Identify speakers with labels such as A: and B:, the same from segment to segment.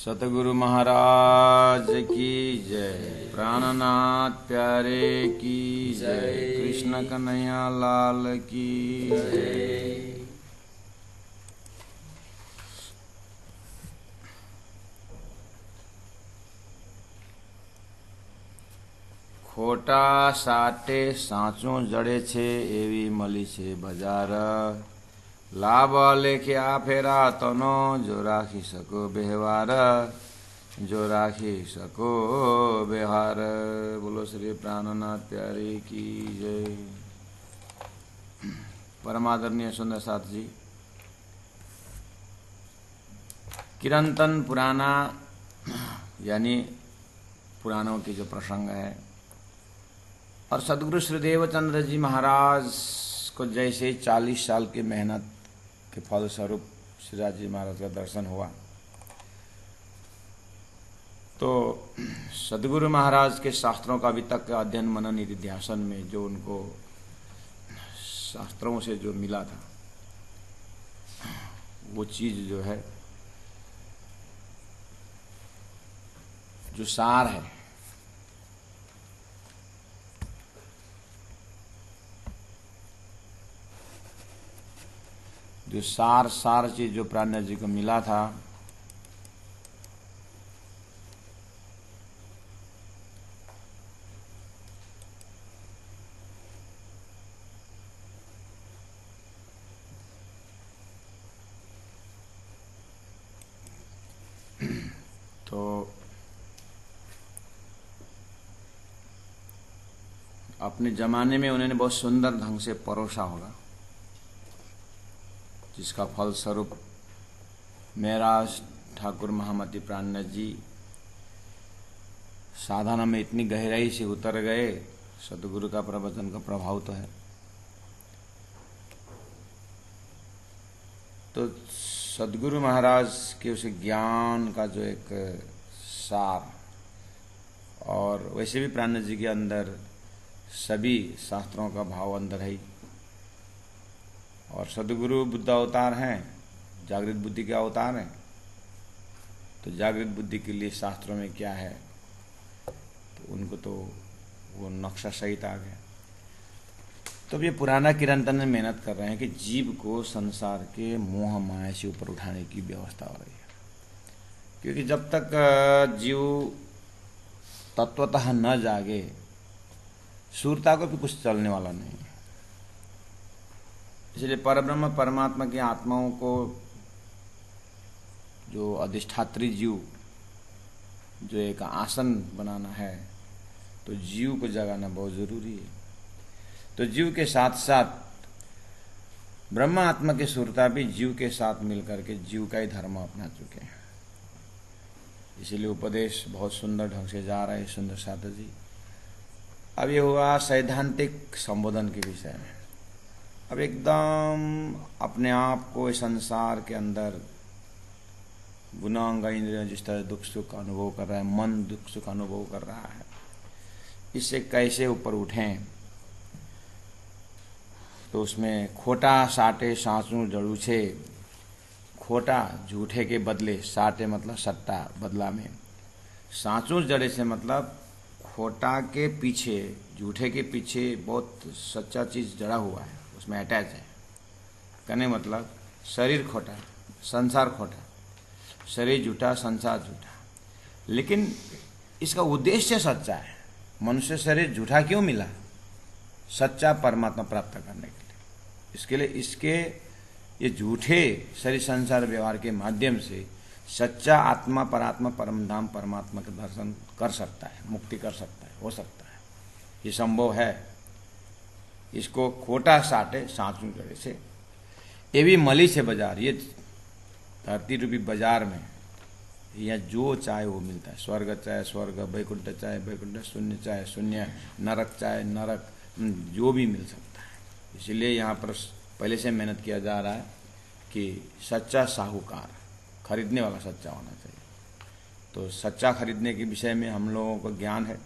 A: सतगुरु महाराज की जय। प्राणनाथ प्यारे की जय। कृष्ण कन्हैया लाल की जय। खोटा साटे साचो जड़े छे एवी मली छे बजार। लाभ लेखे आ फेरा तनो जो राखी सको व्यवहार, जो राखी सको व्यवहार। बोलो श्री प्राणनाथ प्यारे की जय। परमादरणीय सुंदर साथ जी, किरंतन पुराना यानी पुराणों के जो प्रसंग है और सदगुरु श्री देवचंद्र जी महाराज को जैसे 40 साल की मेहनत के फल स्वरूप श्रीराज जी महाराज का दर्शन हुआ, तो सदगुरु महाराज के शास्त्रों का अभी तक अध्ययन मनन निधिध्यासन में जो उनको शास्त्रों से जो मिला था वो चीज जो है, जो सार है, जो सार चीज जो प्राज्ञ जी को मिला था, तो अपने जमाने में उन्होंने बहुत सुंदर ढंग से परोसा होगा, जिसका फल स्वरूप महाराज ठाकुर महामती प्राणनाथ जी साधना में इतनी गहराई से उतर गए। सदगुरु का प्रवचन का प्रभाव तो है। तो सदगुरु महाराज के उस ज्ञान का जो एक सार, और वैसे भी प्राणनाथ जी के अंदर सभी शास्त्रों का भाव अंदर है। और सदगुरु बुद्ध अवतार हैं, जागृत बुद्धि के अवतार हैं। तो जागृत बुद्धि के लिए शास्त्रों में क्या है, तो उनको तो वो नक्शा सहित आ गया। तो ये पुराना किरंतन में मेहनत कर रहे हैं कि जीव को संसार के मोह माया से ऊपर उठाने की व्यवस्था हो रही है। क्योंकि जब तक जीव तत्वतः न जागे, सूरता को भी कुछ चलने वाला नहीं है। इसलिए परब्रह्म परमात्मा की आत्माओं को जो अधिष्ठात्री जीव जो एक आसन बनाना है, तो जीव को जगाना बहुत जरूरी है। तो जीव के साथ साथ ब्रह्म आत्मा के सूरता भी जीव के साथ मिलकर के जीव का ही धर्म अपना चुके हैं। इसीलिए उपदेश बहुत सुंदर ढंग से जा रहा है सुंदर साधु जी। अब ये हुआ सैद्धांतिक संबोधन के विषय में। अब एकदम अपने आप को इस संसार के अंदर गुणांग इंद्रियों जिस तरह दुख सुख अनुभव कर रहा है, मन दुख सुख अनुभव कर रहा है, इससे कैसे ऊपर उठें। तो उसमें खोटा साटे साचू जड़ू छे। खोटा झूठे के बदले, साटे मतलब सट्टा बदला में, साचू जड़े से मतलब खोटा के पीछे, झूठे के पीछे बहुत सच्चा चीज जड़ा हुआ है, उसमें अटैच है। कहने मतलब शरीर खोटा, संसार खोटा, शरीर झूठा, संसार झूठा, लेकिन इसका उद्देश्य सच्चा है। मनुष्य शरीर झूठा क्यों मिला? सच्चा परमात्मा प्राप्त करने के लिए। इसके लिए इसके ये झूठे शरीर संसार व्यवहार के माध्यम से सच्चा आत्मा परात्मा परम धाम परमात्मा का दर्शन कर सकता है, मुक्ति कर सकता है, हो सकता है, ये संभव है। इसको खोटा साटे साचू जड़े से, ये भी मली से बाजार, ये धरती रूपी बाजार में यहाँ जो चाहे वो मिलता है। स्वर्ग चाहे स्वर्ग, वैकुंठ चाहे वैकुंठ, शून्य चाहे शून्य, नरक चाहे नरक, जो भी मिल सकता है। इसलिए यहाँ पर पहले से मेहनत किया जा रहा है कि सच्चा साहूकार, खरीदने वाला सच्चा होना चाहिए। तो सच्चा खरीदने के विषय में हम लोगों को ज्ञान है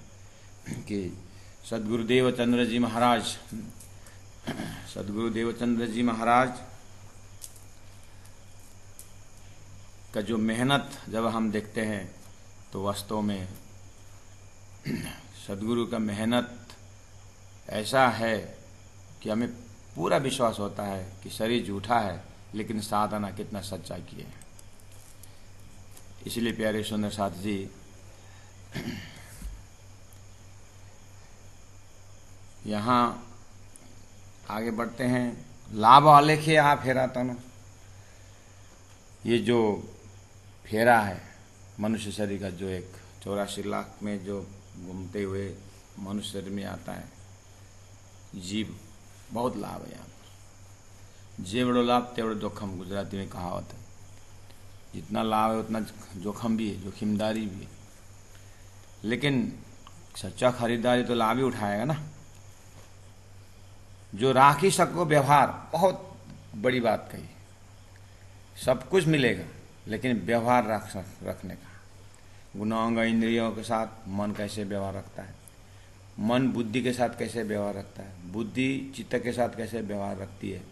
A: कि सदगुरु देवचंद्र जी महाराज, सदगुरु देवचंद्र जी महाराज का जो मेहनत जब हम देखते हैं तो वास्तव में सद्गुरु का मेहनत ऐसा है कि हमें पूरा विश्वास होता है कि शरीर झूठा है लेकिन साधना कितना सच्चा किए हैं। इसलिए प्यारे सुंदर साथ जी, यहाँ आगे बढ़ते हैं। लाभ आलेखे आ फेरा तनु, ये जो फेरा है मनुष्य शरीर का, जो एक 84 लाख में जो घूमते हुए मनुष्य शरीर में आता है जीव, बहुत लाभ है यहाँ पर। जेवड़ो लाभ तेवड़ो जोखम, गुजराती में कहावत है। जितना लाभ है उतना जोखम भी है, जोखिमदारी भी है। लेकिन सच्चा खरीदारी तो लाभ ही उठाएगा ना। जो राखी सको व्यवहार, बहुत बड़ी बात कही। सब कुछ मिलेगा लेकिन व्यवहार रखने का, गुणांग इंद्रियों के साथ मन कैसे व्यवहार रखता है, मन बुद्धि के साथ कैसे व्यवहार रखता है, बुद्धि चित्त के साथ कैसे व्यवहार रखती है,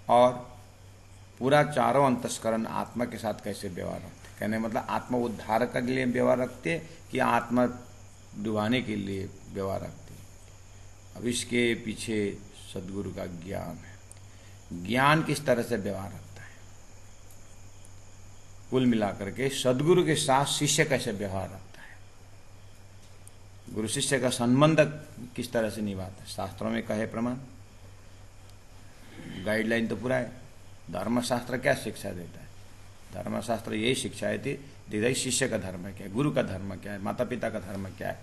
A: और पूरा चारों अंतस्करण आत्मा के साथ कैसे व्यवहार रखते हैं। कहने मतलब आत्मा उद्धार के लिए व्यवहार रखते हैं कि आत्मा डुबाने के लिए व्यवहार रखते हैं। अब इसके पीछे सद्गुरु का ज्ञान है। ज्ञान किस तरह से व्यवहार रखता है, कुल मिलाकर के सद्गुरु के साथ शिष्य कैसे व्यवहार रखता है, गुरु शिष्य का संबंध किस तरह से निभाता है। शास्त्रों में कहे प्रमाण, गाइडलाइन तो पूरा है। धर्मशास्त्र क्या शिक्षा देता है? धर्मशास्त्र यही शिक्षा देती है शिष्य का धर्म क्या है, गुरु का धर्म क्या है, माता पिता का धर्म क्या है,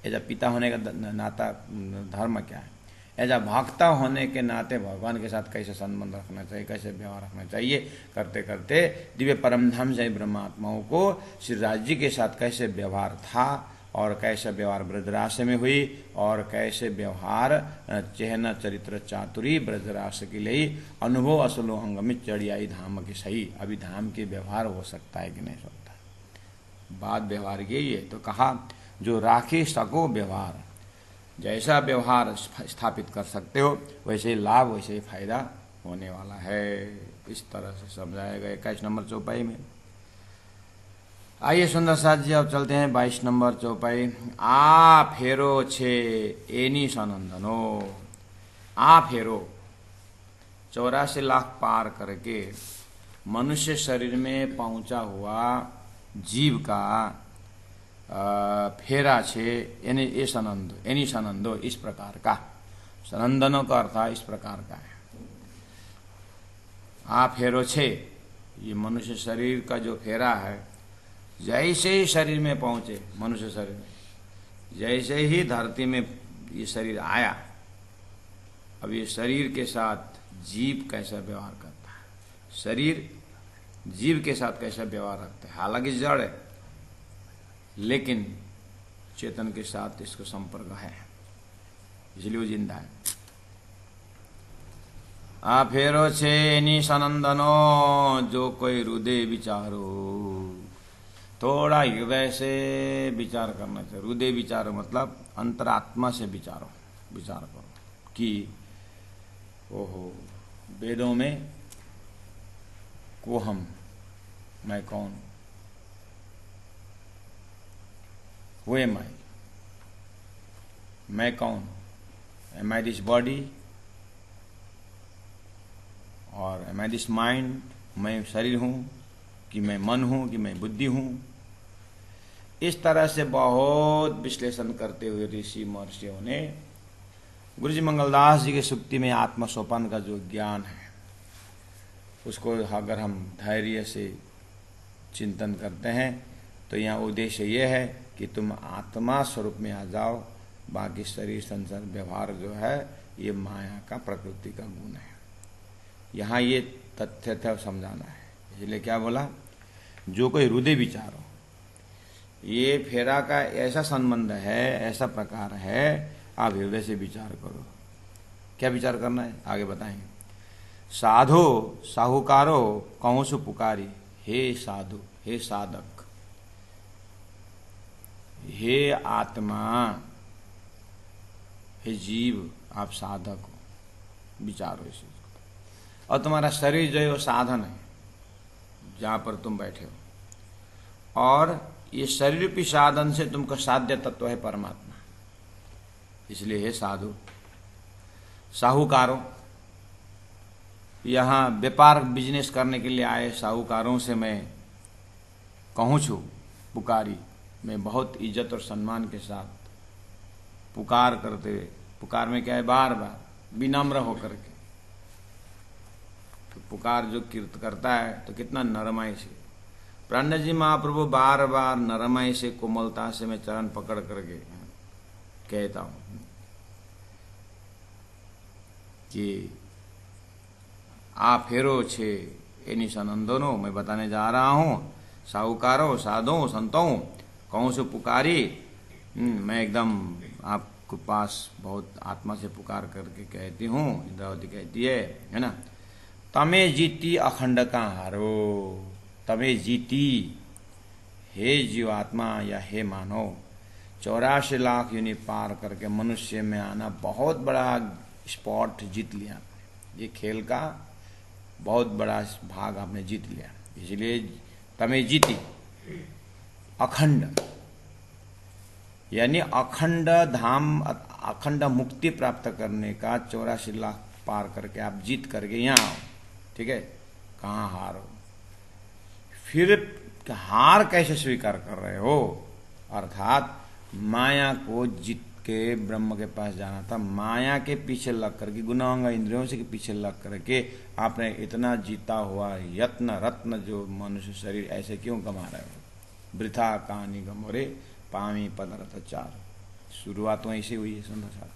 A: एजा पिता होने का नाता धर्म क्या है, एजा भक्ता होने के नाते भगवान के साथ कैसे संबंध रखना चाहिए, कैसे व्यवहार रखना चाहिए। करते करते दिव्य परमधाम जय ब्रह्मात्माओं को श्री राज जी के साथ कैसे व्यवहार था, और कैसे व्यवहार ब्रजरास में हुई, और कैसे व्यवहार चेहना चरित्र चातुरी ब्रजरास के लिए अनुभव असलो अंगमित चढ़ियाई धाम के सही। अभी धाम के व्यवहार हो सकता है कि नहीं सकता, बात व्यवहार यही है। तो कहा जो राखी सको व्यवहार, जैसा व्यवहार स्थापित कर सकते हो वैसे ही लाभ, वैसे ही फायदा होने वाला है। इस तरह से समझाया गया 21 नंबर चौपाई में। आइए सुंदर साथ जी अब चलते हैं 22 नंबर चौपाई। आ फेरो छे एनी सनंदनो। आ फेरो 84 लाख पार करके मनुष्य शरीर में पहुंचा हुआ जीव का फेरा छे यानी ए सनंद, एनी सनंदो, इस प्रकार का। सनंदनों का अर्थ इस प्रकार का है। आ फेरो छे, ये मनुष्य शरीर का जो फेरा है, जैसे ही शरीर में पहुंचे, मनुष्य शरीर में जैसे ही धरती में ये शरीर आया, अब ये शरीर के साथ जीव कैसा व्यवहार करता है, शरीर जीव के साथ कैसा व्यवहार रखता है। हालांकि जड़ है लेकिन चेतन के साथ इसको संपर्क है, इसलिए वो जिंदा है। आ फेरो छे एनी सनंदनो, जो कोई हृदय विचारो। थोड़ा हृदय से विचार करना चाहिए। हृदय विचारो मतलब अंतरात्मा से विचारो, विचार करो कि ओहो, वेदों में को हम, मैं कौन, हु एम आई, मैं कौन, एम आई दिस बॉडी और एम आई दिस माइंड, मैं शरीर हूं कि मैं मन हूं कि मैं बुद्धि हूं। इस तरह से बहुत विश्लेषण करते हुए ऋषि महर्षियों ने गुरु जी मंगलदास जी के सुक्ति में आत्मसोपान का जो ज्ञान है उसको अगर हम धैर्य से चिंतन करते हैं तो यहाँ उद्देश्य ये है कि तुम आत्मा स्वरूप में आ जाओ, बाकी शरीर संसार व्यवहार जो है ये माया का प्रकृति का गुण है। यहाँ ये तथ्य था समझाना है। इसलिए क्या बोला, जो कोई हृदय विचारो, ये फेरा का ऐसा संबंध है, ऐसा प्रकार है, आप हृदय से विचार करो। क्या विचार करना है आगे बताएंगे। साधो साहूकारो कहूं सु पुकारी, हे साधु, हे साधक, हे आत्मा, हे जीव, आप साधक हो, विचारो इसे। और तुम्हारा शरीर जो है वो साधन है, जहाँ पर तुम बैठे हो, और ये शरीर रूपी साधन से तुमका साध्य तत्व है परमात्मा। इसलिए हे साधु साहूकारों, यहाँ व्यापार बिजनेस करने के लिए आए साहूकारों से मैं कहूँ छू पुकारी, मैं बहुत इज्जत और सम्मान के साथ पुकार करते हुए, पुकार में क्या है, बार बार विनम्र होकर के, तो पुकार जो कीर्त करता है तो कितना नरमाई से, प्राण जी महाप्रभु बार बार नरमाई से कोमलता से मैं चरण पकड़ करके कहता हूं कि आप फेरो छे एनी सनंदनो, मैं बताने जा रहा हूं साहूकारों साधुओं संतों, कहूँ से पुकारी, मैं एकदम आपके पास बहुत आत्मा से पुकार करके कहती हूँ। इंद्रावती कहती है ना, तमे जीती अखंड का हारो, तमे जीती हे जीवात्मा या हे मानव, 84 लाख यूनि पार करके मनुष्य में आना बहुत बड़ा स्पॉट जीत लिया। ये खेल का बहुत बड़ा भाग आपने जीत लिया, इसलिए तमे जीती अखंड, यानी अखंड धाम, अखंड मुक्ति प्राप्त करने का 84 लाख पार करके आप जीत करके यहाँ आओ। ठीक है, कहाँ हारो, फिर हार कैसे स्वीकार कर रहे हो, अर्थात माया को जीत के ब्रह्म के पास जाना था, माया के पीछे लग करके, गुणांग इंद्रियों से के पीछे लग करके आपने इतना जीता हुआ यत्न रत्न जो मनुष्य शरीर ऐसे क्यों कमा रहे हो, वृथा कहानी गमोरे पामी पदरथ चार। शुरुआत वहीं से हुई है सुंदर साथ।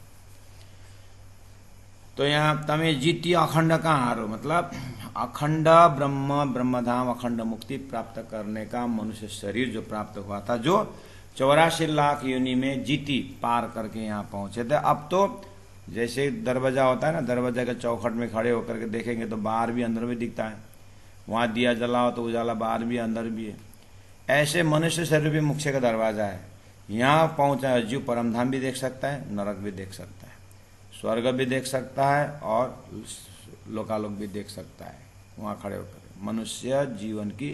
A: तो यहाँ तमे जीती अखंड का हारो, मतलब अखंड ब्रह्म ब्रह्मधाम अखंड मुक्ति प्राप्त करने का मनुष्य शरीर जो प्राप्त हुआ था, जो 84 लाख योनि में जीती पार करके यहाँ पहुंचे थे। अब तो जैसे दरवाजा होता है ना, दरवाजा के चौखट में खड़े होकर के देखेंगे तो बाहर भी अंदर भी दिखता है, वहां दिया जलाओ तो उजाला बाहर भी अंदर भी है। ऐसे मनुष्य शरीर भी मोक्ष का दरवाजा है, यहाँ पहुंचा जीव परमधाम भी देख सकता है, नरक भी देख सकता है, स्वर्ग भी देख सकता है और लोकालोक भी देख सकता है, वहां खड़े होकर। मनुष्य जीवन की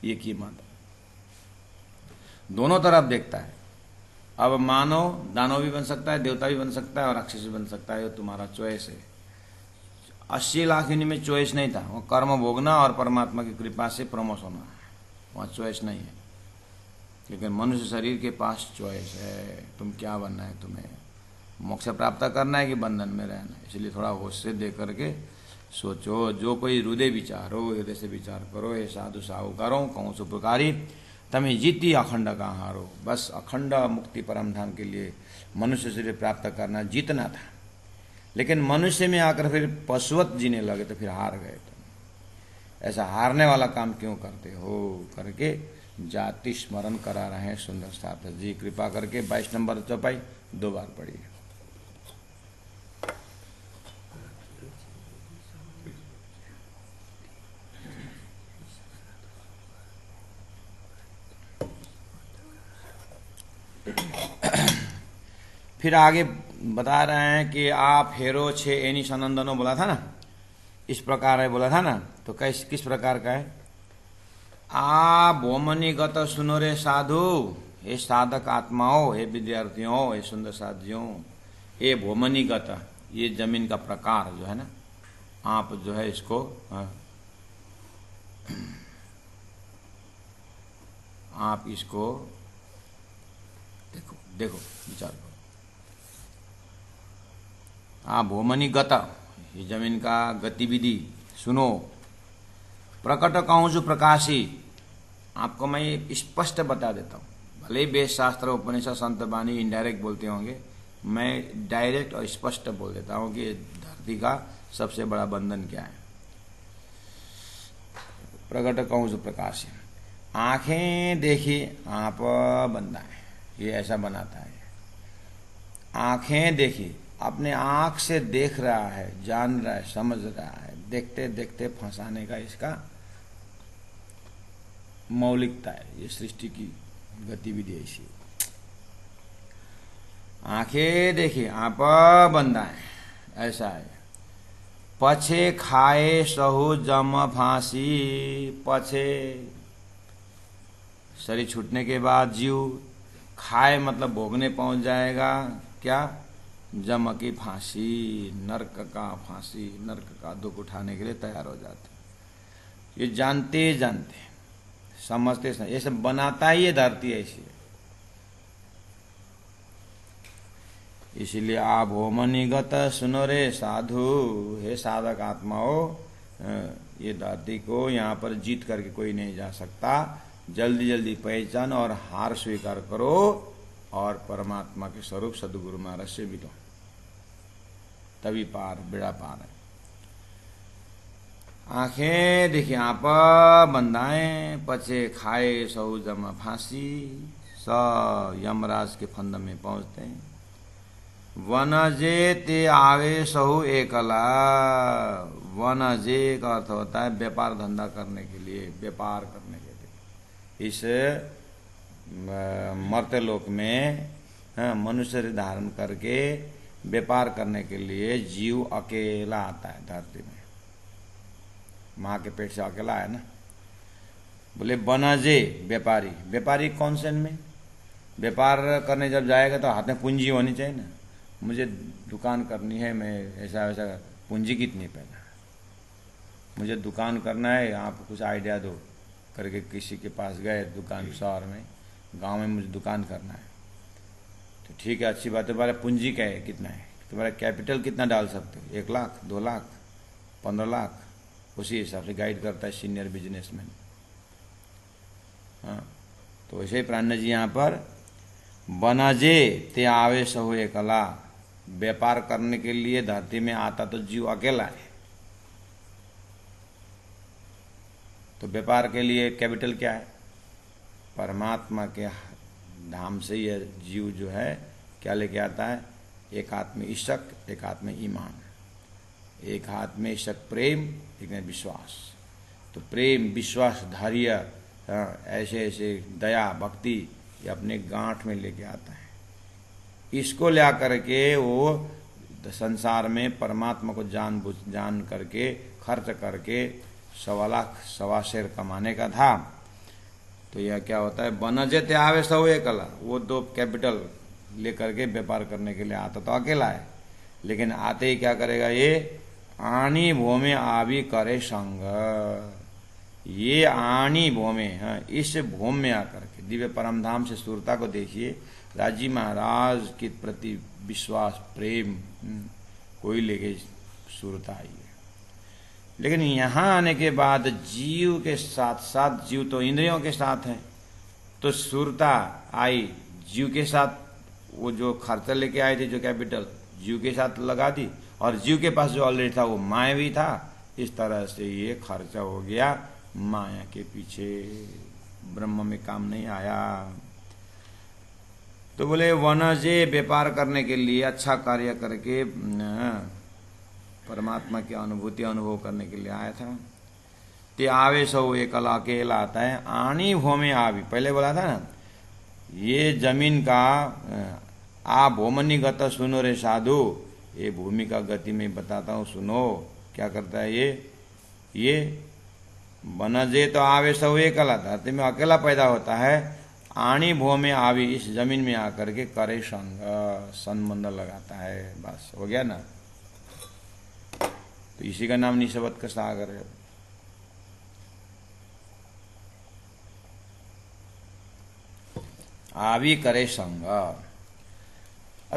A: एक ही मत, दोनों तरफ देखता है। अब मानव दानव भी बन सकता है, देवता भी बन सकता है और राक्षस भी बन सकता है, तुम्हारा चॉइस है। 80 लाख योनि में चॉइस नहीं था, वो कर्म भोगना और परमात्मा की कृपा से प्रमोशन होना, वहाँ चॉइस नहीं है। लेकिन मनुष्य शरीर के पास चॉइस है, तुम क्या बनना है, तुम्हें मोक्ष प्राप्त करना है कि बंधन में रहना है। इसलिए थोड़ा होश से दे करके सोचो, जो कोई हृदय विचारो, हृदय से विचार करो, ये साधु साहूकारों कहूँ सुपकारी, तमे जीती अखंड का हारो। बस अखंड मुक्ति परम धाम के लिए मनुष्य शरीर प्राप्त करना जीतना था, लेकिन मनुष्य में आकर फिर पशुवत जीने लगे तो फिर हार गए। तुम ऐसा हारने वाला काम क्यों करते हो करके जाति स्मरण करा रहे हैं सुंदर साथ जी। कृपा करके 22 नंबर चौपाई 2 बार पढ़िए। फिर आगे बता रहे हैं कि आप हेरो छे एनी सनंदनो बोला था ना, इस प्रकार है बोला था ना, तो किस प्रकार का है। आ भोमनी गत सुनो रे साधु, हे साधक आत्माओं, हे विद्यार्थियों, हे सुंदर साथियों, ये भोमनी गत, ये जमीन का प्रकार जो है ना, आप जो है इसको आप इसको देखो देखो विचार करो। भोमनी गत, ये जमीन का गतिविधि सुनो, प्रकट कहूँ जो प्रकाशी, आपको मैं स्पष्ट बता देता हूँ। भले ही वेद शास्त्र उपनिषद संत वाणी इनडायरेक्ट बोलते होंगे, मैं डायरेक्ट और स्पष्ट बोल देता हूँ कि धरती का सबसे बड़ा बंधन क्या है। प्रकट कहूँ जो प्रकाशी, आंखें देखी आप बंदा है, ये ऐसा बनाता है। आंखें देखी, अपने आंख से देख रहा है, जान रहा है, समझ रहा है, देखते देखते फंसाने का इसका मौलिकता है। ये सृष्टि की गतिविधि ऐसी। आंखें देखिए आप बंदा है, ऐसा है। पछे खाए सहु जम फांसी। पछे शरीर छूटने के बाद जीव खाए मतलब भोगने पहुंच जाएगा क्या? जम की फांसी, नरक का फांसी, नरक का दुख उठाने के लिए तैयार हो जाते। ये जानते जानते समझते ये सब बनाता ही ये धरती ऐसी है। इसीलिए आप हो मनिगत सुनो रे साधु, हे साधक आत्माओं, ये धरती को यहाँ पर जीत करके कोई नहीं जा सकता। जल्दी जल्दी पहचान और हार स्वीकार करो और परमात्मा के स्वरूप सदगुरु महाराज से मिलो, तभी पार, बेड़ा पार है। आंखें देखिए आप बंधाएं, पछे खाए सहु जमा फांसी। स यमराज के फंद में पहुंचते हैं। वनजे ते आवे सहु एकला। वनजे का अर्थ होता है व्यापार धंधा करने के लिए, व्यापार करने के लिए। इस मर्त्य लोक में मनुष्य धारण करके व्यापार करने के लिए जीव अकेला आता है धरती में। माँ के पेट से अकेला है ना। बोले बनजे व्यापारी, व्यापारी कौन से में? व्यापार करने जब जाएगा तो हाथ में पूंजी होनी चाहिए ना। मुझे दुकान करनी है, मैं ऐसा वैसा, पूंजी कितनी पहले? मुझे दुकान करना है, आप कुछ आइडिया दो करके किसी के पास गए दुकान, शहर में, गांव में मुझे दुकान करना है। तो ठीक है, अच्छी बात है। तुम्हारा पूंजी क्या है, कितना है? तुम्हारा कैपिटल कितना डाल सकते हो? 1 लाख, 2 लाख, 15 लाख? उसी हिसाब से गाइड करता है सीनियर बिजनेसमैन। हाँ, तो वैसे ही प्राण जी यहाँ पर बनजे ते आवे सहु एकला, व्यापार करने के लिए धरती में आता तो जीव अकेला है। तो व्यापार के लिए कैपिटल क्या है? परमात्मा के धाम से यह जीव जो है क्या लेके आता है? एक हाथ में इशक, एक हाथ में ईमान, एक हाथ में इशक प्रेम, एक में विश्वास। तो प्रेम, विश्वास, धैर्य, ऐसे ऐसे दया, भक्ति, ये अपने गांठ में लेके आता है। इसको ले करके वो संसार में परमात्मा को जान करके खर्च करके 1.25 लाख 1.25 शेर कमाने का था। तो यह क्या होता है? बनजे ते आवे सहु एकला, वो 2 कैपिटल लेकर के व्यापार करने के लिए आता तो अकेला है, लेकिन आते ही क्या करेगा? ये आनी भूमि आवी करे संग। ये आनी भूमि, हाँ, इस भूमि में आकर के दिव्य परमधाम से सुरता को देखिए। राजी महाराज के प्रति विश्वास, प्रेम कोई लेके सुरता आई है। लेकिन यहाँ आने के बाद जीव के साथ साथ, जीव तो इंद्रियों के साथ है, तो सुरता आई जीव के साथ। वो जो खर्चा लेके आए थे, जो कैपिटल, जीव के साथ लगा दी, और जीव के पास जो ऑलरेडी था वो मायावी था। इस तरह से ये खर्चा हो गया माया के पीछे, ब्रह्म में काम नहीं आया। तो बोले वनजे व्यापार करने के लिए, अच्छा कार्य करके परमात्मा की अनुभूति अनुभव करने के लिए आया था। ते आवे सहु एकला, अकेला आता है। आनी भूमि आवी, पहले बोला था ना, ये जमीन का आ भूमनि गत सुनो रे साधु, ये भूमि का गति में बताता हूँ, सुनो। क्या करता है ये बनजे तो आवे सहु एकला, धरती में अकेला पैदा होता है। आनी भूमि आवी, इस जमीन में आकर के करे संग, संबंध लगाता है। बस हो गया ना। तो इसी का नाम निस्बत का सागर है। आवी करे संग।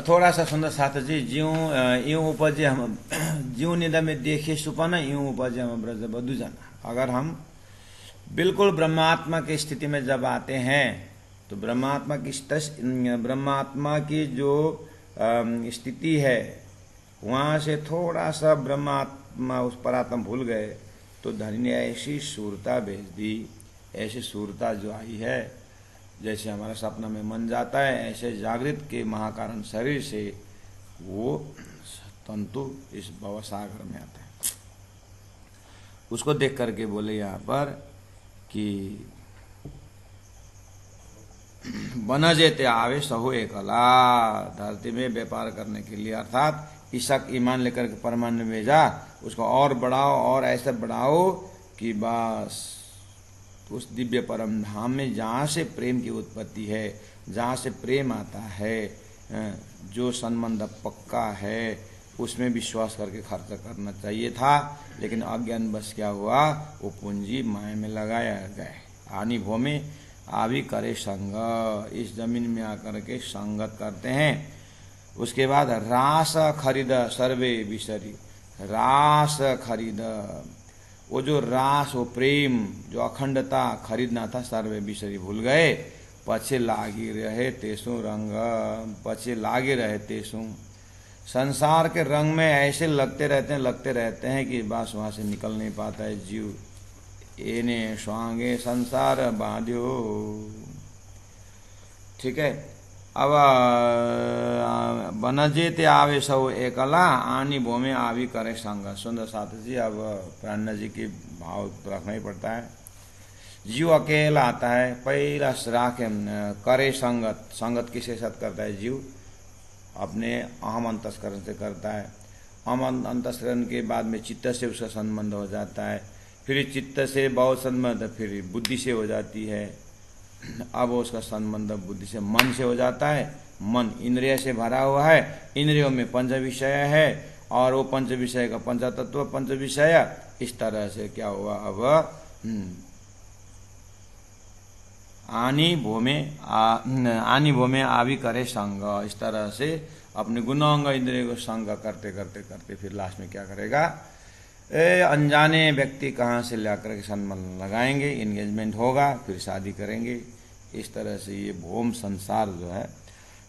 A: थोड़ा सा सुंदर साथ जी, ज्यों यूं उपजे हम, ज्यों निदा में देखे सुपना, यूं उपजे हम ब्रज बधु जाना। अगर हम बिल्कुल ब्रह्मात्मा की स्थिति में जब आते हैं, तो ब्रह्मात्मा की जो स्थिति है, वहां से थोड़ा सा ब्रह्मात्मा उस परात्मा भूल गए, तो धनी ने ऐसी सूरता भेज दी, ऐसी सूरता जो आई है, जैसे हमारा सपना में मन जाता है, ऐसे जागृत के महाकारण शरीर से वो तंतु इस भवसागर में आता है। उसको देख करके बोले यहाँ पर कि बनजे ते आवे सहु एकला, धरती में व्यापार करने के लिए, अर्थात ईशक ईमान लेकर के परमान में भेजा, उसको और बढ़ाओ और ऐसे बढ़ाओ कि बस उस दिव्य परम धाम में जहाँ से प्रेम की उत्पत्ति है, जहाँ से प्रेम आता है, जो संबंध पक्का है, उसमें विश्वास करके खर्च करना चाहिए था। लेकिन अज्ञान बस क्या हुआ, वो पूंजी माया में लगाया गए। आनी भो में आवी करे संग, इस जमीन में आकर के संगत करते हैं। उसके बाद रास खरीद सर्वे विसरी, रास खरीद, वो जो रास, वो प्रेम, जो अखंडता खरीदना था, सर्वे विसरी, भूल गए। पछे लागी रहे तेसु रंग, पछे लागे रहे तेसु, संसार के रंग में ऐसे लगते रहते हैं कि बस वहां से निकल नहीं पाता है जीव। एने स्वांगे संसार बांध्यो, ठीक है। अब बनजेते आवे सौ एकला, आनी भूमि आवी करे संग। सुंदर साथ जी, अब प्राण जी की भाव तो रखना ही पड़ता है। जीव अकेला आता है, पहला राखे करे संगत। संगत किसके साथ करता है जीव? अपने अहम अंतस्करण से करता है। अहम अंतस्करण के बाद में चित्त से उसका संबंध हो जाता है, फिर चित्त से बहुत संबंध फिर बुद्धि से हो जाती है। अब उसका संबंध बुद्धि से, मन से हो जाता है। मन इंद्रिय से भरा हुआ है, इंद्रियों में पंच विषय है, और वो पंच विषय का पंचतत्व, पंच विषय, इस तरह से क्या हुआ अब आनी भूमि आवी करे संग। इस तरह से अपने गुणांग इंद्रिय को संग करते करते करते फिर लास्ट में क्या करेगा, अनजाने व्यक्ति कहाँ से लाकर के संबंध लगाएंगे, एंगेजमेंट होगा, फिर शादी करेंगे। इस तरह से ये भौम संसार जो है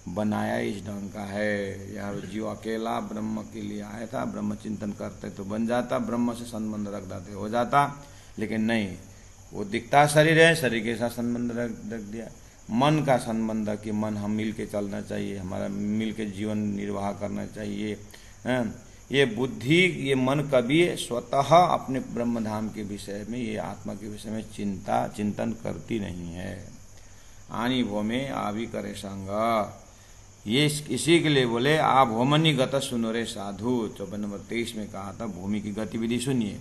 A: बनाया इस ढंग का है। यह जीव अकेला ब्रह्म के लिए आया था, ब्रह्म चिंतन करते तो बन जाता, ब्रह्म से संबंध रख देते हो जाता, लेकिन नहीं, वो दिखता शरीर है, शरीर के साथ संबंध रख दिया। मन का संबंध कि मन हम मिल के चलना चाहिए, हमारा मिल के जीवन निर्वाह करना चाहिए। ये बुद्धि, ये मन कभी स्वतः अपने ब्रह्मधाम के विषय में, ये आत्मा के विषय में चिंतन करती नहीं है। आनी भो में आवी करे संग, ये इसी के लिए बोले आप भोमनी गत सुनो रे साधु। 54 नंबर 23 में कहा था भूमि की गतिविधि सुनिए।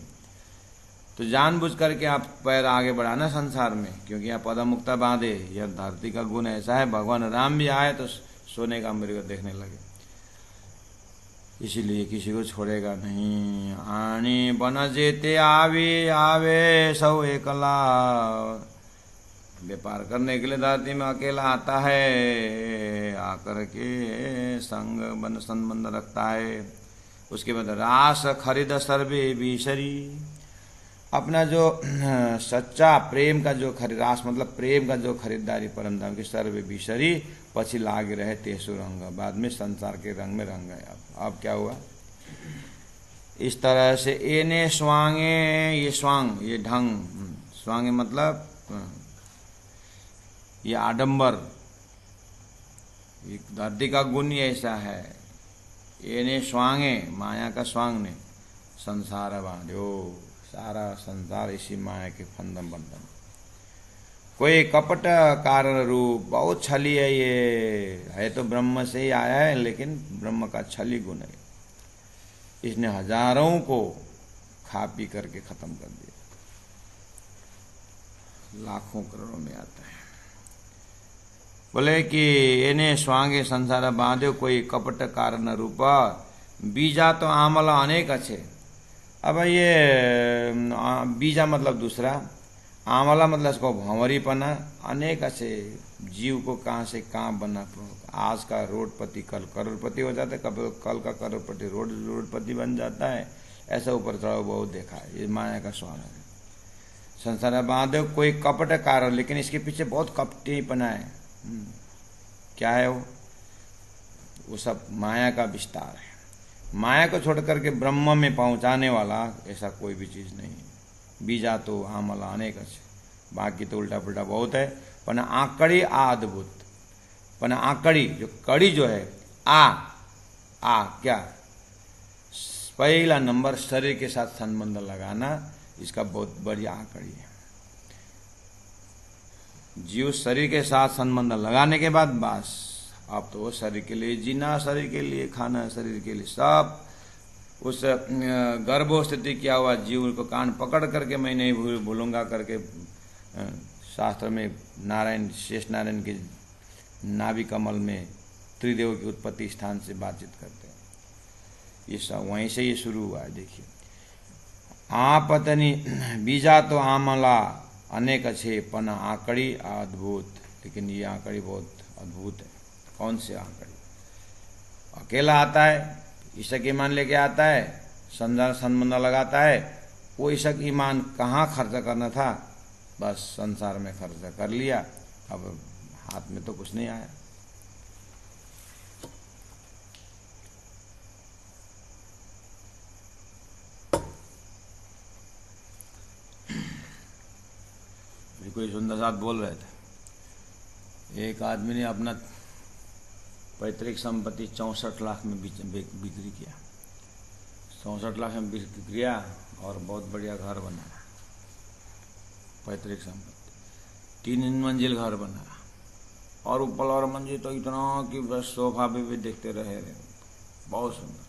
A: तो जानबूझ करके आप पैर आगे बढ़ाना संसार में, क्योंकि आप पदमुक्ता बांधे। यह धरती का गुण ऐसा है, भगवान राम भी आए तो सोने का मृग देखने लगे, इसीलिए किसी को छोड़ेगा नहीं। आनी बन जेते आवे सौ एकला, व्यापार करने के लिए धरती में अकेला आता है, आकर के संग बन संबंध रखता है। उसके बाद रास खरीद सर्वे विसरी, अपना जो सच्चा प्रेम का जो रास मतलब प्रेम का जो खरीदारी परमधाम की सर्वे विसरी, पछी लागे रहे तेसु रंग, बाद में संसार के रंग में रंग गए। अब क्या हुआ, इस तरह से एने स्वांगे, ये स्वांग, ये ढंग, स्वांगे मतलब ये आडंबर, धरती का गुण ही ऐसा है। एने स्वांगे, माया का स्वांग ने संसार बांध्यो, सारा संसार इसी माया के फंदम बंधन। कोई कपट कारण रूप, बहुत छली है, ये है तो ब्रह्म से ही आया है, लेकिन ब्रह्म का छली गुण है। इसने हजारों को खा पी करके खत्म कर दिया, लाखों करोड़ों में आता है। बोले कि एने स्वांगे संसार बांध्यो, कोई कपट कारण रूप, बीजा तो आमला अनेक अच्छे। अब ये बीजा मतलब दूसरा, आमला मतलब इसको भंवरीपना, अनेक अच्छे जीव को कहाँ से कहाँ बना। आज का रोडपति कल करोड़पति हो जाता है, कल का करोड़पति रोडपति बन जाता है। ऐसा ऊपर चढ़ाव बहुत देखा है, ये माया का स्वांग है। संसार बांधो कोई कपट कारण, लेकिन इसके पीछे बहुत कपटीपना है। क्या है वो सब माया का विस्तार है। माया को छोड़ करके ब्रह्म में पहुंचाने वाला ऐसा कोई भी चीज नहीं है। बीजा तो आमला अनेक अच्छे, बाकी तो उल्टा पुल्टा बहुत है। पन आकड़ी अद्भुत, पन आकड़ी जो कड़ी जो है आ क्या, पहला नंबर शरीर के साथ संबंध लगाना, इसका बहुत बढ़िया आकड़ी है। जीव शरीर के साथ संबंध लगाने के बाद बस अब तो वो शरीर के लिए जीना, शरीर के लिए खाना, शरीर के लिए सब उस गर्भोस्थिति किया हुआ जीव को कान पकड़ करके मैं नहीं भूलूंगा करके शास्त्र में नारायण, शेष नारायण के नाभि कमल में त्रिदेव की उत्पत्ति स्थान से बातचीत करते हैं। ये सब वहीं से ये शुरू हुआ है। देखिए, पतनी बीजा तो आमला अनेक अच्छे पन आंकड़ी अद्भुत, लेकिन ये आंकड़ी बहुत अद्भुत है। कौन से आंकड़ी? अकेला आता है, ईशक ईमान लेके आता है, संबंध लगाता है। वो ईशक ईमान कहाँ खर्चा करना था, बस संसार में खर्चा कर लिया, अब हाथ में तो कुछ नहीं आया। कोई सुंदर साथ बोल रहे थे, एक आदमी ने अपना पैतृक संपत्ति 64 लाख में बिक्री किया। 64 लाख में बिक्री किया और बहुत बढ़िया घर बनाया। पैतृक संपत्ति 3 मंजिल घर बनाया और ऊपर और मंजिल तो इतना कि बस सोफा भी देखते रहे, बहुत सुंदर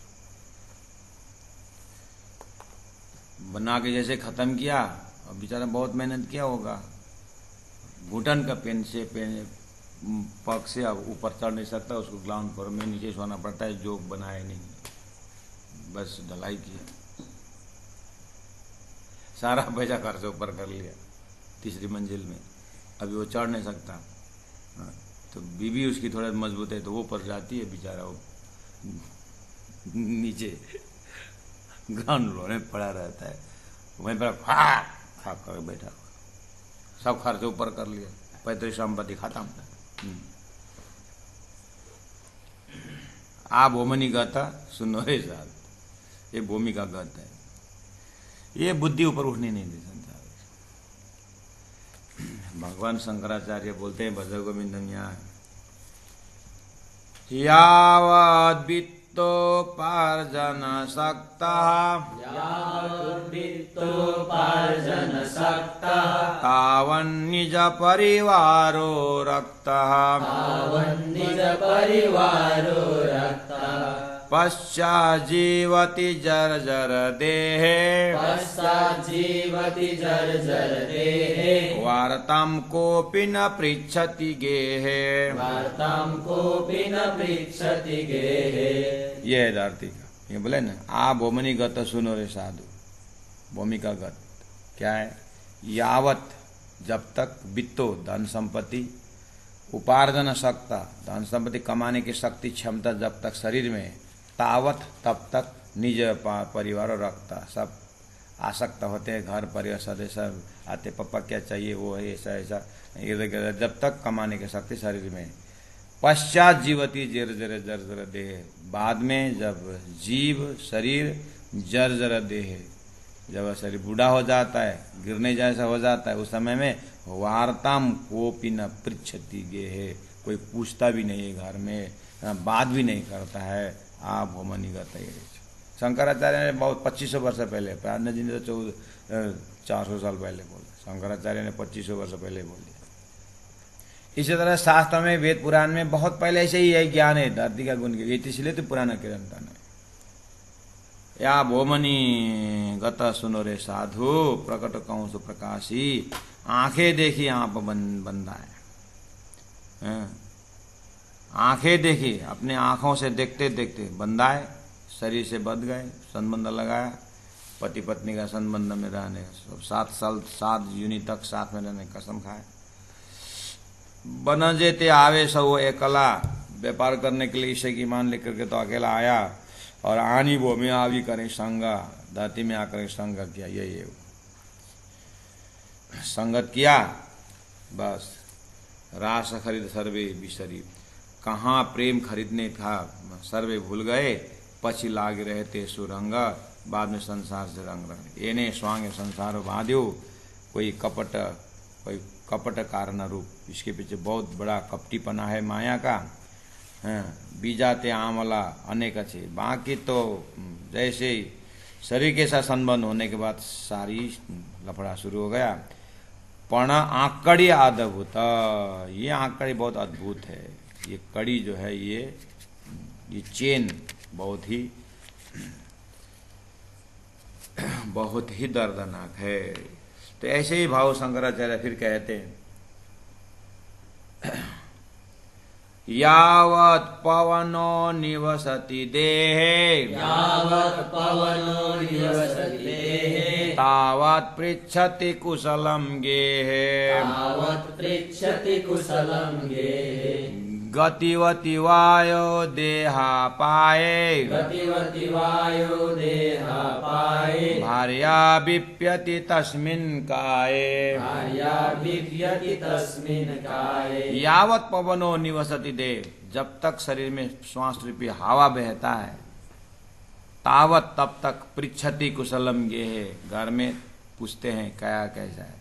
A: बना के जैसे खत्म किया। अब बेचारा बहुत मेहनत किया होगा, घुटन का पेन से पग से अब ऊपर चढ़ नहीं सकता, उसको ग्राउंड फ्लोर में नीचे सोना पड़ता है, जो बनाए नहीं, बस ढलाई किया, सारा पैसा खर्च ऊपर कर लिया 3री मंजिल में। अभी वो चढ़ नहीं सकता, तो बीवी उसकी थोड़ा मजबूत है तो वो ऊपर जाती है, बेचारा वो नीचे ग्राउंड फ्लोर में पड़ा रहता है, वहीं पर खा कर बैठा, सब खर्च ऊपर कर लिया, पैतृक संपत्ति खत्म। भूमि गाथा सुनो रे साथ, ये भूमि का गत है, ये बुद्धि ऊपर उठने नहीं दे संसार। भगवान शंकराचार्य बोलते हैं भज गोविंदम यावद वित्तोपार्जन सक्तः तावन्निज परिवारो रक्तः पश्चाज्जीवति जर्जर देहे वार्तां कोऽपि न पृच्छति गेहे। ये है धरती का, ये बोले ना भूमि गत सुनो रे साधु। भूमि का गत क्या है? यावत जब तक वित्तो धन संपत्ति, उपार्जन शक्ता धन संपत्ति कमाने की शक्ति क्षमता जब तक शरीर में, तावत तब तक निज परिवार रखता, सब आसक्त होते हैं, घर परिवार सदस्य आते, पापा क्या चाहिए वो है, ऐसा ऐसा जब तक कमाने की शक्ति शरीर में। पश्चात जीवती जर जर देह, बाद में जब जीव शरीर जर देह, जब शरीर बूढ़ा हो जाता है, गिरने जैसा हो जाता है, उस समय में वार्ताम कोपी न पृच्छति गेहे, कोई पूछता भी नहीं है घर में, बात भी नहीं करता है। भूमि गत। शंकराचार्य ने बहुत 2500 वर्ष पहले, प्राणनाथ जी ने तो 400 साल पहले बोला, शंकराचार्य ने 2500 वर्ष पहले बोल दिया। इसी तरह शास्त्र में, वेद पुराण में बहुत पहले से ही यह ज्ञान है धरती का गुण के, इसलिए तो पुराना किरणता है। या भूमि गत सुनो रे साधु, प्रकट कहूं सु प्रकाशी, आंखें देखी आप बंदा है, आंखें देखी, अपने आंखों से देखते देखते बंधाए, शरीर से बंध गए, संबंध लगाया, पति पत्नी का संबंध में रहने, 7 साल 7 यूनि तक साथ में रहने कसम खाए। बन जेते आवे सो एकला, व्यापार करने के लिए ईशे की मान लेकर के तो अकेला आया, और आनी भूमि आवी करें संग, धरती में आकर संग किया, ये संगत किया, बस रास खरीद सर्वे बिसरी, कहाँ प्रेम खरीदने था सर्वे भूल गए, पछी लाग रहते सुरंग, बाद में संसार से रंग रंग, एने स्वांग संसार बांध्यो, कोई कपट कारण रूप, इसके पीछे बहुत बड़ा कपटीपना है माया का। बीजाते आमला अनेक अच्छे, बाकी तो जैसे ही शरीर के साथ संबंध होने के बाद सारी लफड़ा शुरू हो गया। पण आंकड़ी अद्भुत, ये आंकड़ी बहुत अद्भुत है। ये कड़ी जो है ये चेन बहुत ही दर्दनाक है। तो ऐसे ही भाव शंकराचार्य फिर कहते हैं, यावत् पवनो निवसति देहे,
B: यावत् पवनो निवसति देहे,
A: तावत् पृच्छति कुशलं गेहे,
B: तावत् पृच्छति कुशलं गेहे।
A: गतिवति वायो देहापाये,
B: गतिवति वायो देहापाये,
A: भार्या विप्यति तस्मिन् काये,
B: भार्या विप्यति तस्मिन् काये।
A: यावत् पवनो निवसति देह, जब तक शरीर में श्वास रूपी हवा बहता है, तावत तब तक पृच्छति कुशलम गेहे, घर में पूछते हैं क्या कैसा है।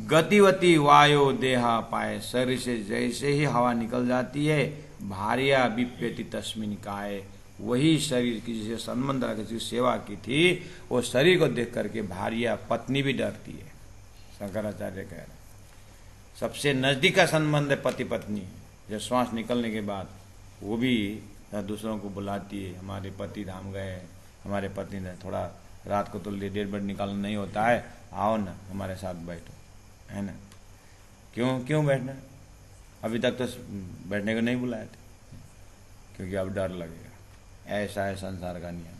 A: गतिवती वायो देहा पाए, शरीर से जैसे ही हवा निकल जाती है, भार्या विप्यति तस्मिन् काये, वही शरीर किसी से संबंध रखा, किसी सेवा की थी, वो शरीर को देख करके भार्या पत्नी भी डरती है। शंकराचार्य कह रहे सबसे नजदीक का संबंध है पति पत्नी। जब श्वास निकलने के बाद वो भी दूसरों को बुलाती है, हमारे पति धाम गए, हमारे पत्नी ने थोड़ा रात को तो 1:30 बजे निकालना नहीं होता है, आओ ना हमारे साथ बैठो, है ना। क्यों बैठना, अभी तक तो बैठने को नहीं बुलाए थे, क्योंकि अब डर लगेगा। ऐसा है संसार का नियम।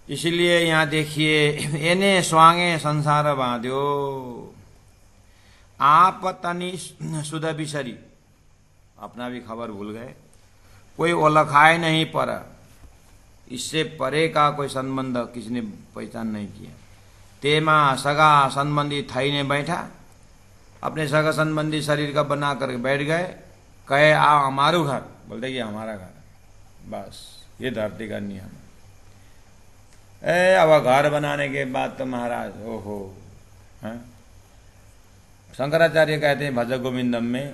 A: इसलिए यहाँ देखिए, एने स्वांगे संसार बांध्यो, आप तनी सुध बिसरी, अपना भी खबर भूल गए, कोई ओलखाए नहीं पर, इससे परे का कोई संबंध किसी ने पहचान नहीं किया। तेमा सगा संबंधी थईने बैठा, अपने सगा संबंधी शरीर का बना कर बैठ गए, कहे आओ हमारू घर, बोलते कि हमारा घर, बस ये धरती का नियम है। अब घर बनाने के बाद तो महाराज ओहो, हैं। शंकराचार्य कहते हैं भज गोविंदम में,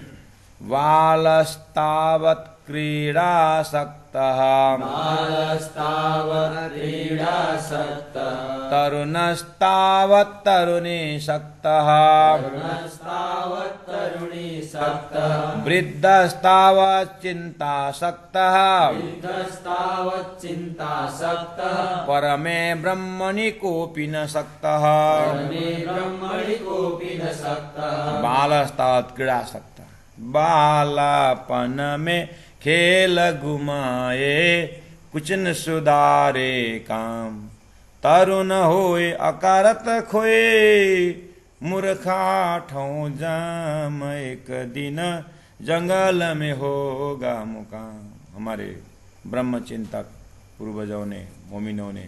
A: बालस्तावत् क्रीडासक्तः,
B: बालस्तावत् क्रीडासक्तः,
A: तरुणस्तावत् तरुणीसक्तः,
B: तरुणस्तावत् तरुणीसक्तः,
A: वृद्धस्तावत् चिन्तासक्तः,
B: वृद्धस्तावत् चिन्तासक्तः,
A: परमे ब्रह्मणि कोऽपि न सक्तः,
B: परमे ब्रह्मणि कोऽपि न सक्तः।
A: बालस्तावत् क्रीडासक्तः, बालापन में खेल घुमाए, कुछ न सुधारे काम, तरुण होए अकारत खोए, मूर्खा ठौ जाम एक दिन, जंगल में होगा मुकाम। हमारे ब्रह्म चिंतक पूर्वजों ने, मोमिनों ने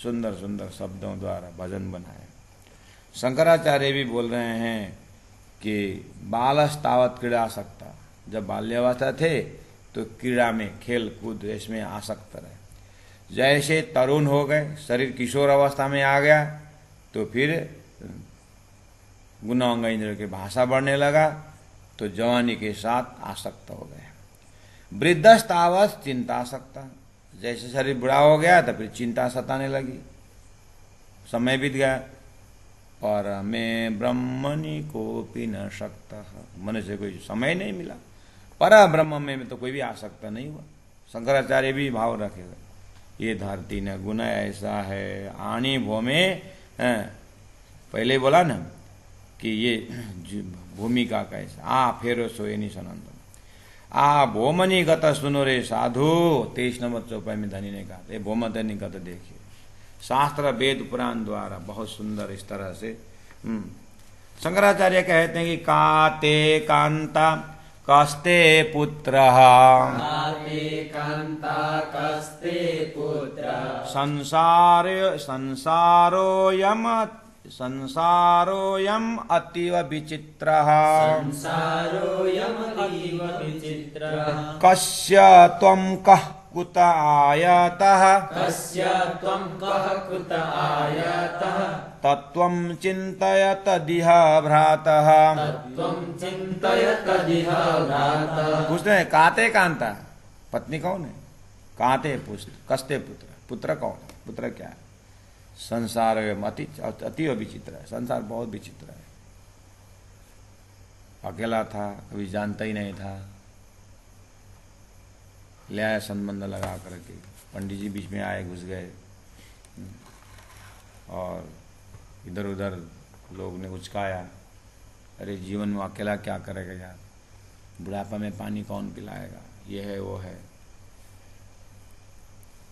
A: सुंदर सुंदर शब्दों द्वारा भजन बनाए। शंकराचार्य भी बोल रहे हैं कि बालस्तावत् क्रीडासक्ता, जब बाल्यावस्था थे तो क्रीड़ा में, खेल कूद इसमें आसक्त रहे। जैसे तरुण हो गए, शरीर किशोर अवस्था में आ गया, तो फिर गुणांग इंद्र की भाषा बढ़ने लगा, तो जवानी के साथ आसक्त हो गए। वृद्धस्तावत् चिंतासक्ता, जैसे शरीर बुढ़ा हो गया तो फिर चिंता सताने लगी, समय बीत गया। परमे ब्रह्मणि कोऽपि न सक्तः, मनुष्य कोई समय नहीं मिला, पर ब्रह्म में तो कोई भी आसक्त नहीं हुआ। शंकराचार्य भी भाव रखेगा, ये धरती न गुण ऐसा है, आनी भूमि, पहले बोला ना कि ये भूमि का कैसा, आ फेरो सोए निसनंद, आ भोमनी गत सुनो रे साधु, 23 नंबर चौपाई में धनी ने कहा, ये भोमधनी गत देखिए, शास्त्र वेद पुराण द्वारा बहुत सुंदर इस तरह से। शंकराचार्य कहते हैं कि काते कांता कस्ते पुत्रः,
B: काते कांता कस्ते पुत्रः,
A: संसारोऽयम् अतीव विचित्रः,
B: संसारोऽयम् अतीव विचित्रः,
A: कस्य त्वं कः कुत आयातः,
B: कस्य त्वं कः कुत आयातः,
A: तत्त्वं चिन्तय तदिह भ्रातः।
B: तत्त्वं चिन्तय तदिह भ्रातः।
A: पूछते हैं काते कांता, पत्नी कौन है, काते पुत्र, कस्ते पुत्र, पुत्र कौन है, पुत्र क्या है। संसार अतीव विचित्र है, संसार बहुत विचित्र है। अकेला था, कभी जानता ही नहीं था, ले आया संबंध लगा करके। पंडित जी बीच में आए, घुस गए और इधर उधर लोग ने उचकाया, अरे जीवन में अकेला क्या करेगा यार, बुढ़ापा में पानी कौन पिलाएगा, ये है वो है।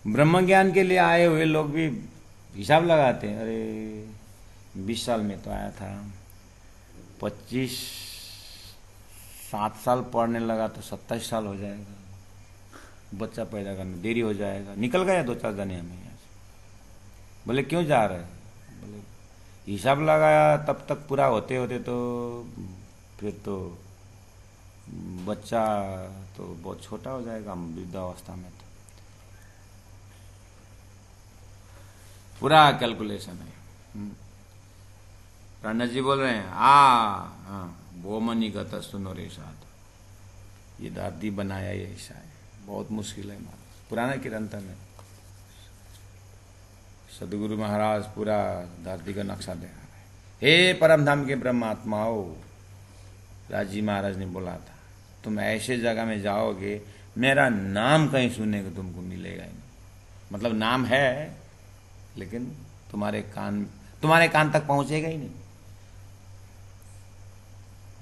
A: ब्रह्म ज्ञान के लिए आए हुए लोग भी हिसाब लगाते हैं, अरे 20 साल में तो आया था, 7 साल पढ़ने लगा तो 27 साल हो जाएगा, बच्चा पैदा करने देरी हो जाएगा। निकल गया 2-4 जने हमें यहाँ से। बोले क्यों जा रहे हैं? बोले हिसाब लगाया तब तक पूरा होते होते तो फिर तो बच्चा तो बहुत छोटा हो जाएगा वृद्धावस्था में। तो पूरा कैलकुलेशन है। राणा जी बोल रहे हैं वो मनी गत सुनो रे साथ, ये दादी बनाया ये ऐसा है, बहुत मुश्किल है महाराज। पुराना ग्रंथ में सदगुरु महाराज पूरा धरती का नक्शा दे रहे हैं। हे परमधाम के ब्रह्मात्माओ, राजी महाराज ने बोला था तुम ऐसे जगह में जाओगे मेरा नाम कहीं सुनने को तुमको मिलेगा ही नहीं। मतलब नाम है लेकिन तुम्हारे कान तक पहुंचेगा ही नहीं।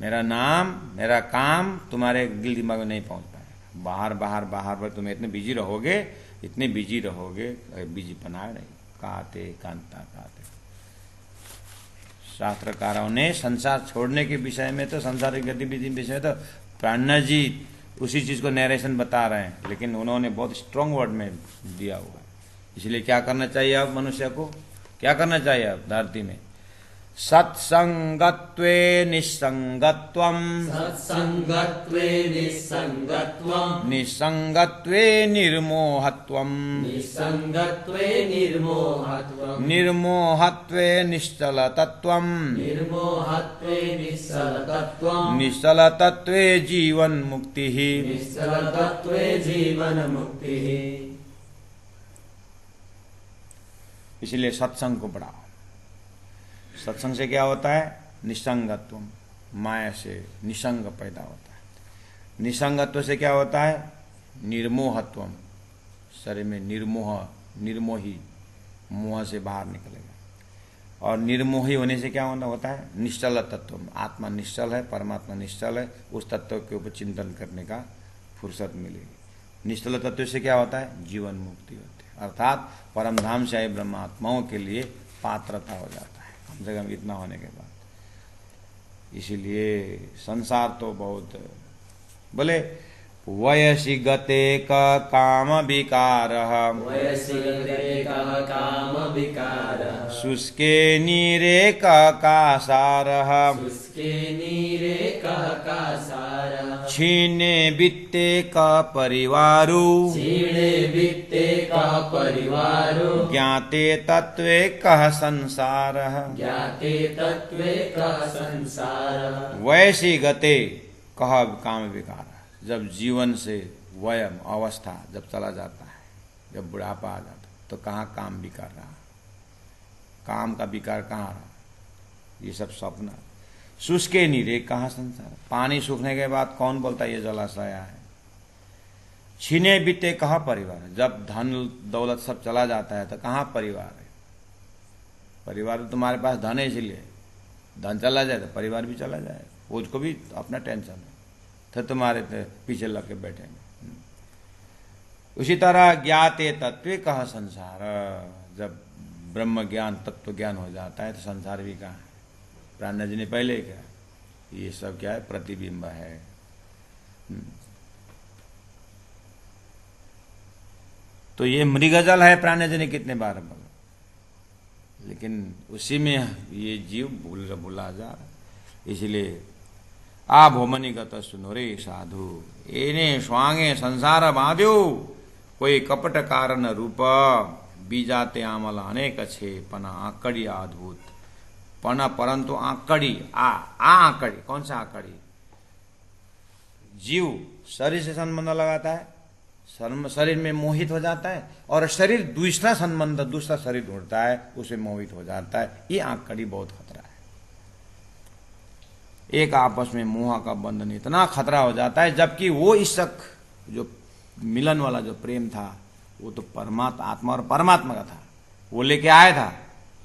A: मेरा नाम मेरा काम तुम्हारे दिल दिमाग में नहीं पहुंच पाएगा। बाहर पर तुम इतने बिजी रहोगे, बिजी पना नहीं, काते कांता काते। शास्त्रकारों ने संसार छोड़ने के विषय में तो, संसारिक गतिविधि के विषय में तो प्राणा जी उसी चीज को नरेशन बता रहे हैं, लेकिन उन्होंने बहुत स्ट्रांग वर्ड में दिया हुआ है। इसलिए क्या करना चाहिए अब मनुष्य को, क्या करना चाहिए अब धरती में? सत्संगत्वे निसंगत्वम,
B: सत्संगत्वे निसंगत्वम,
A: निसंगत्वे निर्मोहत्वम,
B: निसंगत्वे निर्मोहत्वम,
A: निर्मोहत्वे निश्चलतत्वम,
B: निर्मोहत्वे निश्चलतत्वम,
A: निश्चलतत्वे जीवन मुक्तिः,
B: निश्चलतत्वे जीवन मुक्तिः।
A: इसलिए सत्संग को बढ़ाओ। सत्संग से क्या होता है? निसंगत्व, माया से निसंग पैदा होता है। निसंगत्व से क्या होता है? निर्मोहत्व, शरीर में निर्मोही, मोह से बाहर निकलेगा। और निर्मोही होने से क्या होता है? निश्चल तत्व, आत्मा निश्चल है, परमात्मा निश्चल है, उस तत्व के ऊपर चिंतन करने का फुर्सत मिलेगी। निश्चल तत्व से क्या होता है? जीवन मुक्ति होती है, अर्थात परमधाम से आए ब्रह्मात्माओं के लिए पात्रता हो जाता है कम से कम इतना होने के बाद। इसीलिए संसार तो बहुत, बोले वयसि गते का काम विकार,
B: वयसि गते का काम विकार,
A: शुष्के नीरे का सार,
B: शुष्के नीरे का सार,
A: क्षीणे वित्ते का परिवारु,
B: क्षीणे वित्ते का परिवारो,
A: ज्ञाते तत्वे कह संसार,
B: ज्ञाते तत्वे का संसार।
A: वैसी गते कह काम विकार, जब जीवन से वयम अवस्था जब चला जाता है, जब बुढ़ापा आ जाता है, तो कहाँ काम विकार रहा? काम का विकार कहाँ रहा? ये सब स्वप्न। शुष्के नीरे कहाँ संसार, पानी सूखने के बाद कौन बोलता है ये जलाशय है? छीने बीते कहाँ परिवार, जब धन दौलत सब चला जाता है तो कहाँ परिवार है? परिवार तो तुम्हारे पास धन है, इसलिए धन चला जाए तो परिवार भी चला जाए, उसको भी अपना टेंशन है, तो तुम्हारे पीछे लग के बैठेंगे। उसी तरह ज्ञाते तत्व कहाँ संसार, जब ब्रह्म ज्ञान तत्व ज्ञान हो जाता है तो संसार भी कहाँ है? प्राणा जी ने पहले ही कहा, ये सब क्या है? प्रतिबिंब है। तो ये मृगजल है, प्राणा जी ने कितने बार बोला, लेकिन उसी में ये जीव भूला जा रहा। इसलिए आ भोमनी गत सुनो रे साधु, एने स्वांगे संसार बांध्यो, कोई कपट कारण रूप, बीजाते आमल अनेक छे, पना आकड़ी अद्भुत, पना परंतु आकड़ी आकड़ी, कौन सा आकड़ी? जीव शरीर से संबंध लगाता है, शरीर में मोहित हो जाता है, और शरीर दूसरा संबंध, दूसरा शरीर ढूंढता है, उसे मोहित हो जाता है। ये आकड़ी बहुत खतरा है। एक आपस में मोह का बंधन इतना खतरा हो जाता है, जबकि वो इश्क जो मिलन वाला जो प्रेम था वो तो परमात्मा आत्मा और परमात्मा का था, वो लेके आया था,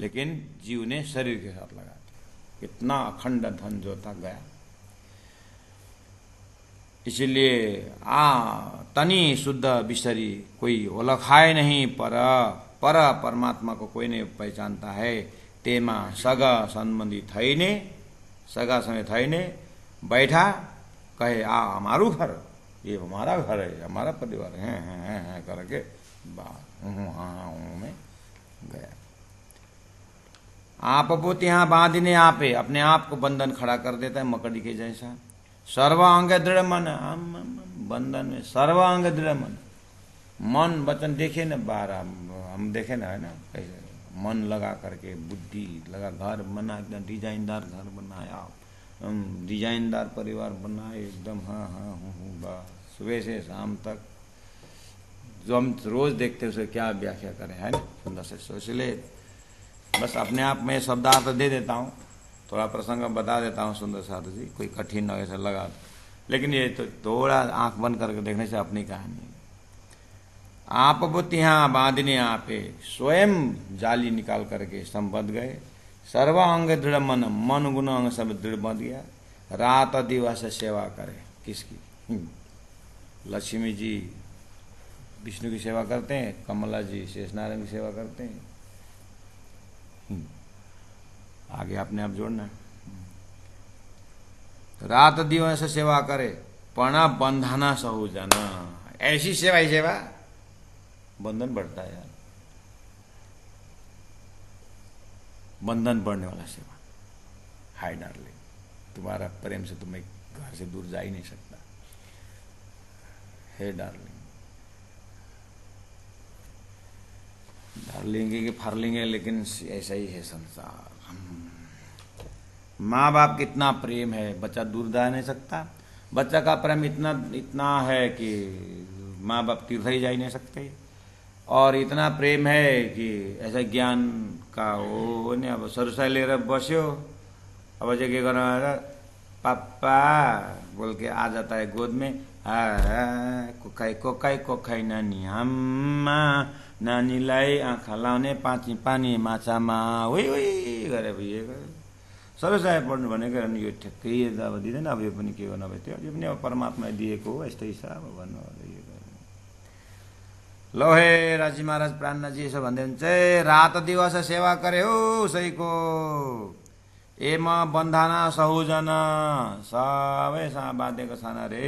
A: लेकिन जीव ने शरीर के साथ लगा दिया। इतना अखंड धन जो था गया। इसलिए तनी शुद्ध बिसरी कोई ओलखाए नहीं, पर परमात्मा को कोई नहीं पहचानता है। तेमा सगा संबंधी थईने, सगा समय थईने बैठा कहे आ हमारू घर, ये हमारा घर है, हमारा परिवार है करके में गया। आप पोत यहाँ बांधने आपे, अपने आप को बंधन खड़ा कर देता है मकड़ी के जैसा। सर्वांग दृढ़ मन, बंधन में सर्वांग दृढ़ मन, मन वचन देखे न बाहर हम देखे ना, है ना, कैसे मन लगा करके बुद्धि लगा, घर बना एकदम डिजाइनदार घर बनाया, डिजाइनदार परिवार बनाए एकदम, हाँ हाँ बस सुबह से शाम तक जो हम रोज देखते हैं उसे क्या व्याख्या करें, है ना, सुंदर से। इसलिए बस अपने आप में शब्दार्थ दे देता हूँ, थोड़ा प्रसंग बता देता हूँ सुंदर साधु जी, कोई कठिन ऐसा लगा, लेकिन ये तो थोड़ा आंख बंद करके देखने से अपनी कहानी। आप बुद्धि यहाँ बांधने आपे, स्वयं जाली निकाल करके संबद्ध गए। सर्वांग दृढ़ मन, मन गुण अंग सब दृढ़ बंध गया। रात दिवस सेवा करे, किसकी? लक्ष्मी जी विष्णु की सेवा करते हैं, कमला जी शेषनारायण की सेवा करते हैं। आगे अपने आप जोड़ना। रात दिवस सेवा करे, पणा बंधाना सहु जाना। ऐसी सेवा ही सेवा, बंधन बढ़ता है यार, बंधन बढ़ने वाला सेवा। हाय डार्लिंग, तुम्हारा प्रेम से तुम्हें घर से दूर जा ही नहीं सकता। हे डार्लिंग, डार्लिंग की फार्लिंग है, लेकिन ऐसा ही है संसार। माँ बाप कितना प्रेम है, बच्चा दूर जा नहीं सकता। बच्चा का प्रेम इतना इतना है कि माँ बाप तीर्थ ही जा ही नहीं सकते। और इतना प्रेम है कि ऐसा ज्ञान का वो नहीं, अब सरसाई लिएर बस्यो, अब चाहिँ के गर्नु, पापा बोल के आ जाता है गोद में, कोकाई कोकाई कोकाई नानी आम्मा, नानीलाई आँखा लाउने पानी माछामा होइ होइ गरे ये गरे। सरसाई पढ्नु भनेको यो ठ्याक्कै अब दिँदैन, अब यो पनि के गर्नु, अब त्यो यो पनि अब परमात्माले दिएको हो, यस्तै छ अब भन्नु। लो हे राजी महाराज प्राणजी यसो भन्दै हुन्छ, रात दिवस सेवा करे हो उसैको, एमा बन्धाना सहुजन, सबै सँग बाँधेको छन् रे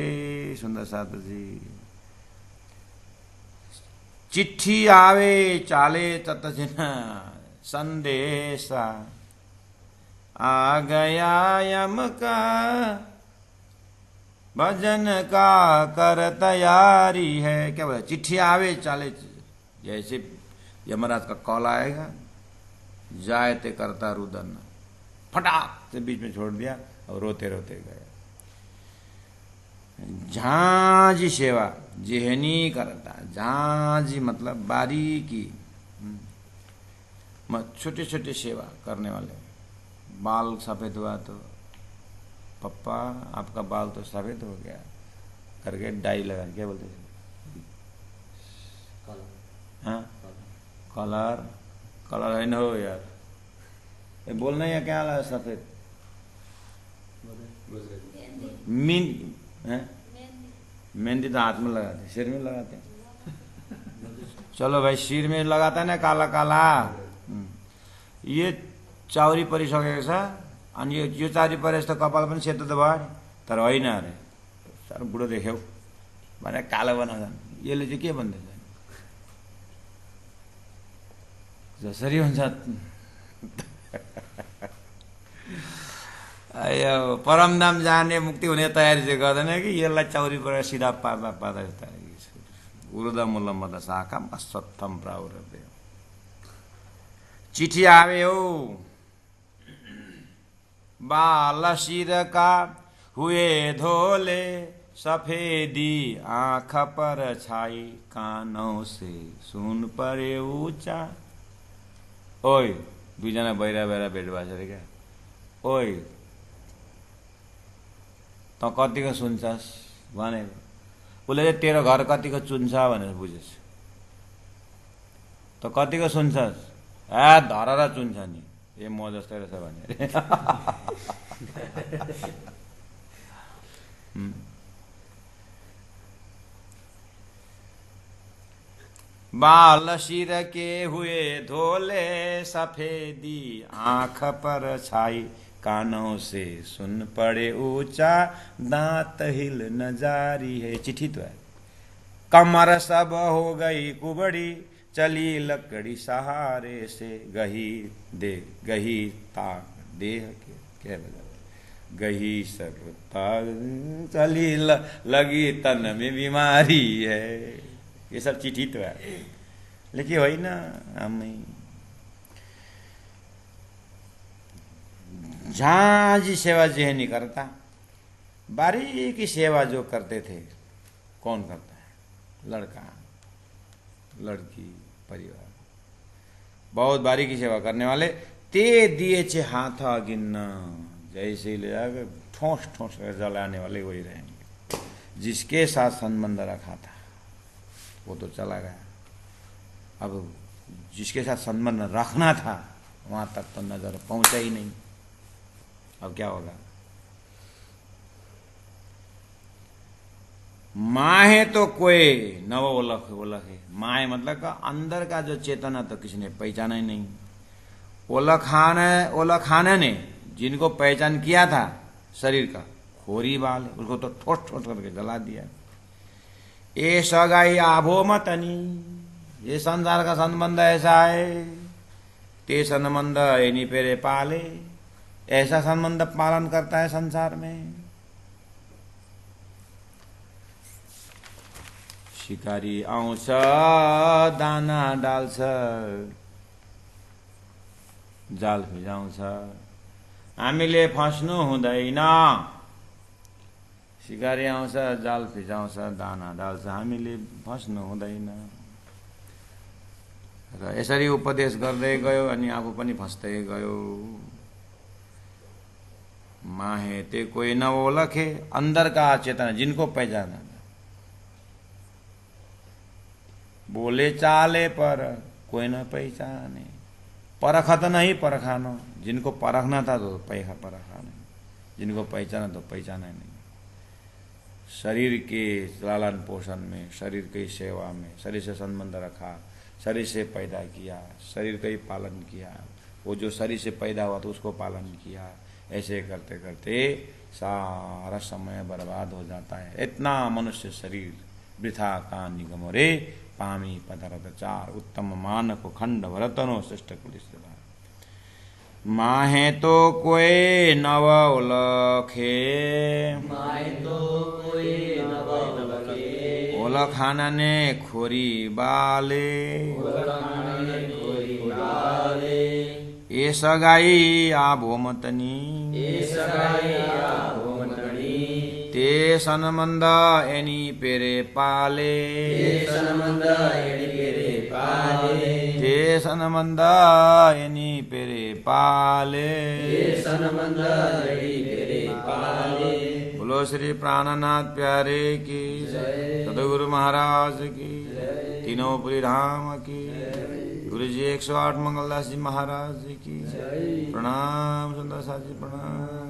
A: सुन्दर साधुजी। चिट्ठी आवे चाले ततजिन संदेशा, आ गया यम का भजन का कर तैयारी है। क्या बोला? चिट्ठी आवे चाले, जैसे यमराज का कॉल आएगा, जाए ते करता रुदन, फटाक से बीच में छोड़ दिया और रोते रोते गए। झांझी सेवा जेहनी करता, झांझी मतलब बारीकी, छोटे छोटे सेवा करने वाले। बाल सफेद हुआ तो पप्पा आपका बाल तो सफेद हो गया करके डाई लगा, क्या बोलते हैं, हाँ कलर, कलर है ना हो यार, ये बोलना या क्या है सफेद, मेहंदी तो हाथ में लगाते, सिर में लगाते हैं। चलो भाई, सिर में लगाता है ना काला काला, ये चाउरी परिसकेको छ, अनि यो चाउरी परे जस्तो कपाल पनि सेतो त भयो, तर होइन अरे साह्रो बुढो देख्यौ भनेर कालो बनाउँछन्। यसले चाहिँ के भन्दैछ, जसरी हुन्छ यो परमधाम जाने मुक्ति हुने तयारी चाहिँ गर्दैन कि यसलाई चाउरी परेर सिधा पार्दा पार्दा उर्दा मुल्ल मद शाखा असत्थम प्राउरभ्य। चिठी आवे हो, बाल सिर का हुए धोले, सफेदी आँख पर छाई, कानों से सुन परे ऊंचा। ओइ दुईजना बहिरा बहिरा भेट भएको छ अरे क्या, ओइ त कतिको सुन्छस् भनेको। उसले चाहिँ तेरो घर कतिको चुन्छ भनेर बुझेछ। त कतिको सुन्छस्? धरेर चुन्छ नि। ए म जस्तै रहेछ भने बाल सिर के हुए धोले सफेदी आँख पर छाई, कानों से सुन पड़े ऊंचा दांत हिल न जारी है। चिट्ठी तो है। कमर सब हो गई कुबड़ी चली लकड़ी सहारे से, गही ताक देह के क्या बजा गही सब ताक चली लगी तन में बीमारी है। ये सब चिट्ठी तो है, लेकिन वही ना हमें झांझी सेवा जो नहीं करता, बारीकी सेवा जो करते थे कौन करता है? लड़का लड़की परिवार, बहुत बारीकी सेवा करने वाले। ते दिए चे हाथ गिनना, जैसे ले जाकर ठोस ठोस कर जलाने वाले वही रहेंगे। जिसके साथ संबंध रखा था वो तो चला गया, अब जिसके साथ संबंध रखना था वहां तक तो नजर पहुंचा ही नहीं। अब क्या होगा? माहे तो कोई नव ओलख है। माहे मतलब का अंदर का जो चेतना तो किसी ने पहचाना ही नहीं। ओलखाने ने जिनको पहचान किया था शरीर का खोरी बाल, उसको तो ठोस ठोस करके जला दिया। ए सगाई आभो मतनी, ये संसार का संबंध ऐसा है। ते संबंध एनी पेरे पाले, ऐसा संबंध पालन करता है संसार में। शिकारी आउँछ दाना डाल्छ, जाल फिजाउँछ, हामीले फस्नु हुँदैन। शिकारी आउँछ जाल फिजाउँछ दाना डाल्छ, हामीले फस्नु हुँदैन। र यसरी उपदेश गर्दै गयो अनि आफू पनि फस्दै गयो। माहे ते कोई न ओलखे, अंदर का चेतना जिनको पहचाना। बोले चाले पर कोई न पहचाने, परखत नहीं परखानो, जिनको परखना था तो परखा नहीं, जिनको पहचाना तो पहचाना नहीं। शरीर के लालन पोषण में, शरीर की सेवा में, शरीर से संबंध रखा, शरीर से पैदा किया, शरीर का ही पालन किया, वो जो शरीर से पैदा हुआ तो उसको पालन किया। ऐसे करते करते सारा समय बर्बाद हो जाता है। इतना मनुष्य शरीर वृथा का निगम रे, पामी पदार्थ चार उत्तम मानक खंड भरतनो श्रेष्ठ कुलिस। माहे तो कोई नव ओलखे,
B: माहे तो कोई नव ओलखे,
A: ओलखानने खोरी बाले,
B: ओलखानने खोरी बाले।
A: ए सगाई आभो मतनी,
B: ए सगाई आभो मतनी।
A: ते संबंध एनी पेरे पाले,
B: ते संबंध एनी पेरे पाले।
A: ते संबंध एनी पेरे पाले,
B: ते संबंध एनी पेरे पाले।
A: बोलो श्री प्राणनाथ प्यारे की, सदगुरु महाराज की, तीनों पुरी धाम की, गुरु जी 108 मंगलदास जी महाराज जी की प्रणाम। सुंदर साथ जी प्रणाम।